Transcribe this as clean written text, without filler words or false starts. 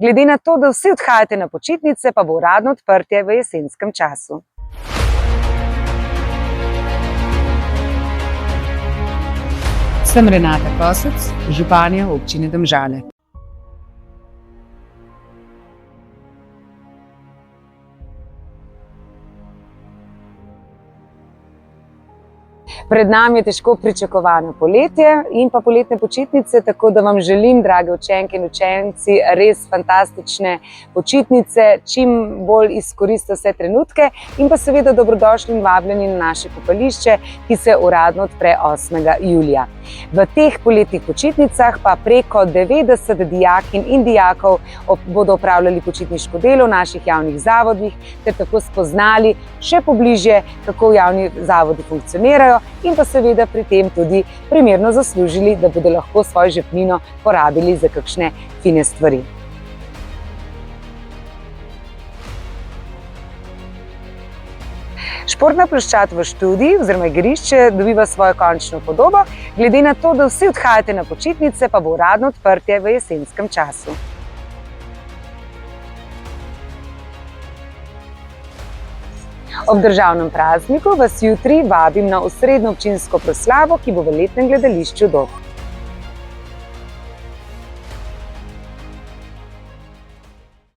Glede na to, da vsi odhajate na počitnice, pa bo uradno odprtje v jesenskem času. Sem Renata Kosec, županja občine Domžale. Pred nami je težko pričakovano poletje in pa poletne počitnice, tako da vam želim, drage učenke in učenci, res fantastične počitnice, čim bolj izkoristite vse trenutke in pa seveda dobrodošli in vabljeni na naše kopališče, ki se uradno odpre 8. julija. V teh poletnih počitnicah pa preko 90 dijakinj in dijakov bodo opravljali počitniško delo v naših javnih zavodih ter tako spoznali še pobližje, kako javni zavodi funkcionirajo in pa seveda pri tem tudi primerno zaslužili, da bodo lahko svojo žepnino porabili za kakšne fine stvari. Športna ploščad v študiji oziroma igrišče dobiva svojo končno podobo, glede na to, da vsi odhajate na počitnice, pa bo uradno odprtje v jesenskem času. Ob državnem prazniku vas jutri vabim na osrednjo občinsko proslavo, ki bo v letnem gledališču Dob.